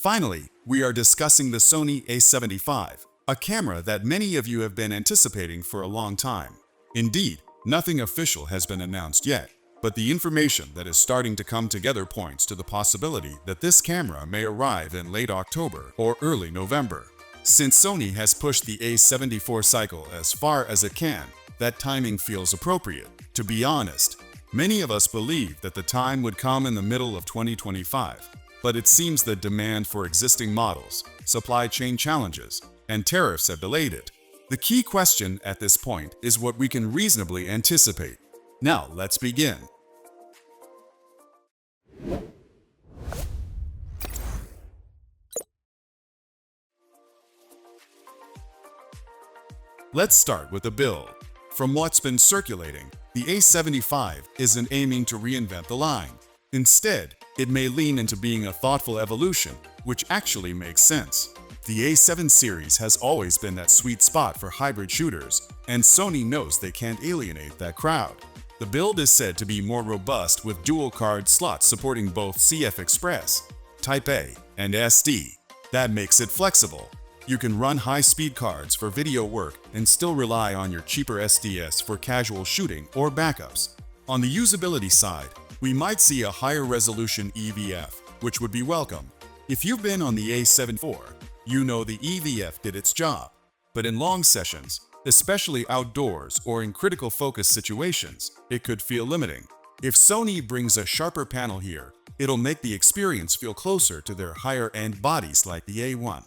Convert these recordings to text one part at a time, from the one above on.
Finally, we are discussing the Sony A7V, a camera that many of you have been anticipating for a long time. Indeed, nothing official has been announced yet, but the information that is starting to come together points to the possibility that this camera may arrive in late October or early November. Since Sony has pushed the A7V cycle as far as it can, that timing feels appropriate. To be honest, many of us believed that the time would come in the middle of 2025, but it seems that demand for existing models, supply chain challenges, and tariffs have delayed it. The key question at this point is what we can reasonably anticipate. Now, let's begin. Let's start with the build. From what's been circulating, the A7V isn't aiming to reinvent the line. Instead, it may lean into being a thoughtful evolution, which actually makes sense. The A7 series has always been that sweet spot for hybrid shooters, and Sony knows they can't alienate that crowd. The build is said to be more robust with dual card slots supporting both CF Express, Type A, and SD. That makes it flexible. You can run high-speed cards for video work and still rely on your cheaper SDS for casual shooting or backups. On the usability side, we might see a higher resolution EVF, which would be welcome. If you've been on the A7 IV, you know the EVF did its job. But in long sessions, especially outdoors or in critical focus situations, it could feel limiting. If Sony brings a sharper panel here, it'll make the experience feel closer to their higher-end bodies like the A1.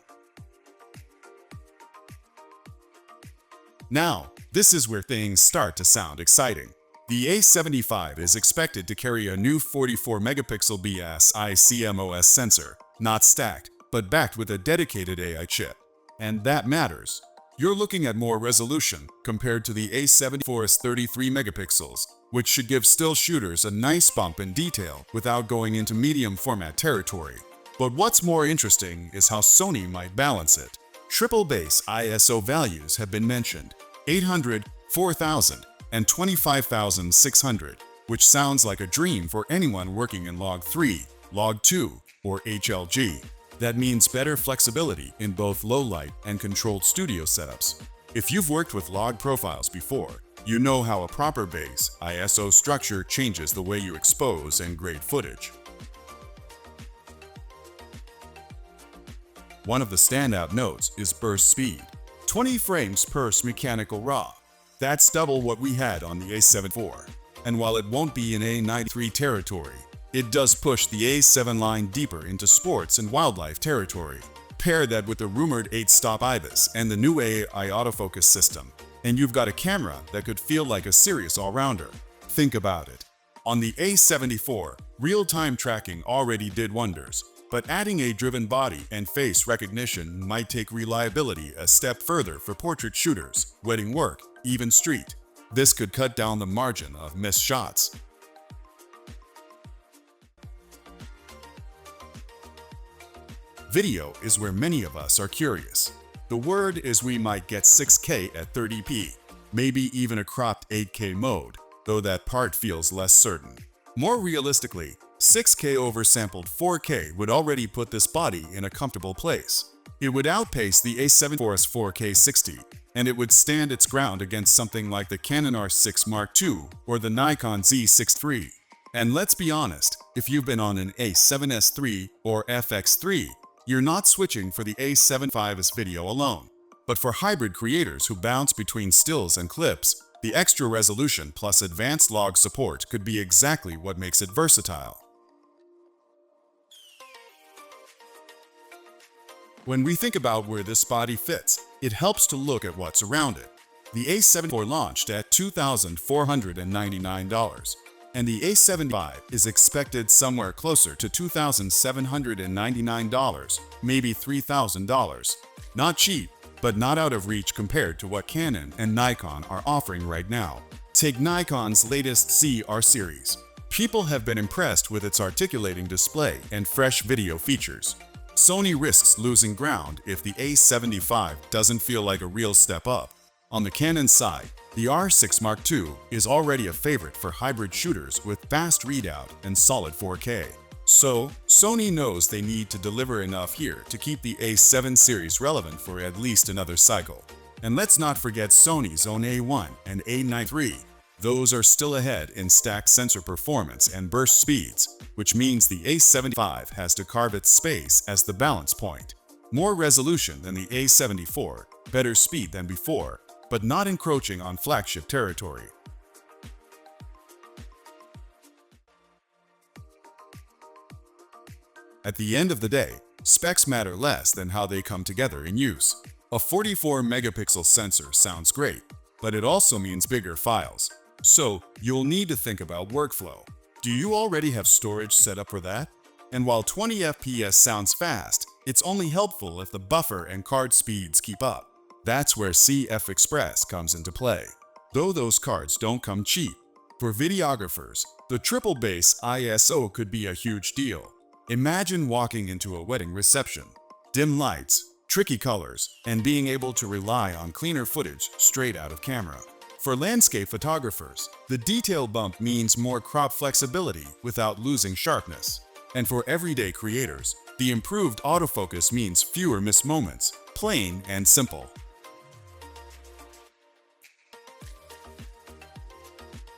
Now, this is where things start to sound exciting. The A7V is expected to carry a new 44-megapixel BSI CMOS sensor, not stacked, but backed with a dedicated AI chip. And that matters. You're looking at more resolution compared to the A7V's 33 megapixels, which should give still shooters a nice bump in detail without going into medium format territory. But what's more interesting is how Sony might balance it. Triple base ISO values have been mentioned, 800, 4000, and 25,600, which sounds like a dream for anyone working in Log 3, Log 2, or HLG. That means better flexibility in both low light and controlled studio setups. If you've worked with log profiles before, you know how a proper base ISO structure changes the way you expose and grade footage. One of the standout notes is burst speed, 20 frames per mechanical raw. That's double what we had on the A7 IV. And while it won't be in A93 territory, it does push the A7 line deeper into sports and wildlife territory. Pair that with the rumored 8-stop IBIS and the new AI autofocus system, and you've got a camera that could feel like a serious all-rounder. Think about it. On the A7 IV, real-time tracking already did wonders, but adding a driven body and face recognition might take reliability a step further for portrait shooters, wedding work, even street. This could cut down the margin of missed shots. Video is where many of us are curious. The word is we might get 6K at 30p, maybe even a cropped 8K mode, though that part feels less certain. More realistically, 6K oversampled 4K would already put this body in a comfortable place. It would outpace the A7 IV's 4K 60, and it would stand its ground against something like the Canon R6 Mark II or the Nikon Z6 III. And let's be honest, if you've been on an A7S III or FX3, you're not switching for the A7V's video alone. But for hybrid creators who bounce between stills and clips, the extra resolution plus advanced log support could be exactly what makes it versatile. When we think about where this body fits, it helps to look at what's around it. The A7 IV launched at $2,499, and the A7V is expected somewhere closer to $2,799, maybe $3,000. Not cheap, but not out of reach compared to what Canon and Nikon are offering right now. Take Nikon's latest CR series. People have been impressed with its articulating display and fresh video features. Sony risks losing ground if the A7V doesn't feel like a real step up. On the Canon side, the R6 Mark II is already a favorite for hybrid shooters with fast readout and solid 4K. So, Sony knows they need to deliver enough here to keep the A7 series relevant for at least another cycle. And let's not forget Sony's own A1 and A9 III. Those are still ahead in stacked sensor performance and burst speeds, which means the A7V has to carve its space as the balance point. More resolution than the A74, better speed than before, but not encroaching on flagship territory. At the end of the day, specs matter less than how they come together in use. A 44-megapixel sensor sounds great, but it also means bigger files. So, you'll need to think about workflow. Do you already have storage set up for that? And while 20 FPS sounds fast, it's only helpful if the buffer and card speeds keep up. That's where CF Express comes into play. Though those cards don't come cheap. For videographers, the triple base ISO could be a huge deal. Imagine walking into a wedding reception, dim lights, tricky colors, and being able to rely on cleaner footage straight out of camera. For landscape photographers, the detail bump means more crop flexibility without losing sharpness. And for everyday creators, the improved autofocus means fewer missed moments, plain and simple.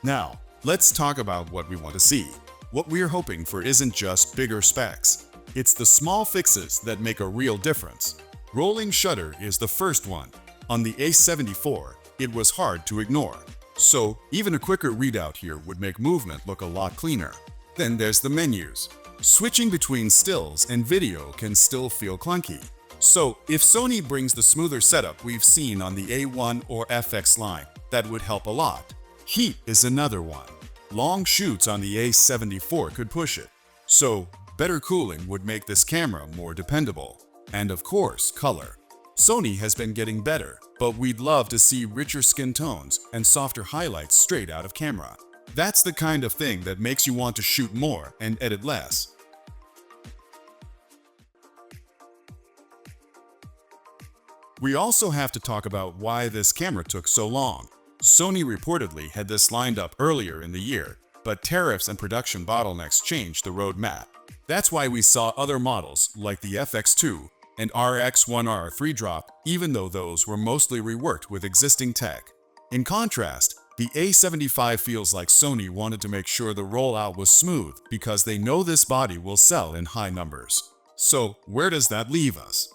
Now, let's talk about what we want to see. What we're hoping for isn't just bigger specs. It's the small fixes that make a real difference. Rolling shutter is the first one. On the A74, it was hard to ignore. So, even a quicker readout here would make movement look a lot cleaner. Then there's the menus. Switching between stills and video can still feel clunky. So, if Sony brings the smoother setup we've seen on the A1 or FX line, that would help a lot. Heat is another one. Long shoots on the A74 could push it. So, better cooling would make this camera more dependable. And of course, color. Sony has been getting better, but we'd love to see richer skin tones and softer highlights straight out of camera. That's the kind of thing that makes you want to shoot more and edit less. We also have to talk about why this camera took so long. Sony reportedly had this lined up earlier in the year, but tariffs and production bottlenecks changed the roadmap. That's why we saw other models like the FX2 and RX1R3 drop, even though those were mostly reworked with existing tech. In contrast, the A75 feels like Sony wanted to make sure the rollout was smooth because they know this body will sell in high numbers. So, where does that leave us?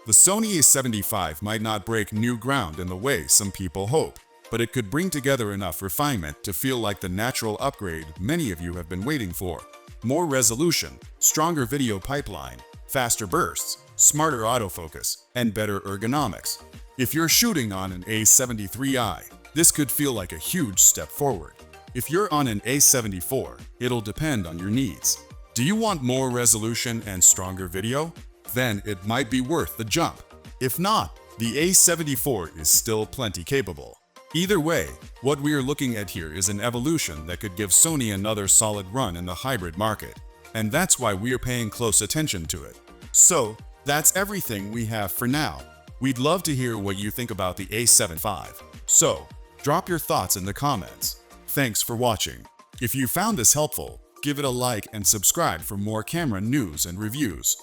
The Sony A7V might not break new ground in the way some people hope, but it could bring together enough refinement to feel like the natural upgrade many of you have been waiting for. More resolution, stronger video pipeline, faster bursts, smarter autofocus, and better ergonomics. If you're shooting on an A73i, this could feel like a huge step forward. If you're on an A74, it'll depend on your needs. Do you want more resolution and stronger video? Then it might be worth the jump. If not, the A74 is still plenty capable. Either way, what we are looking at here is an evolution that could give Sony another solid run in the hybrid market, and that's why we are paying close attention to it. So, that's everything we have for now. We'd love to hear what you think about the A7V. So, drop your thoughts in the comments. Thanks for watching. If you found this helpful, give it a like and subscribe for more camera news and reviews.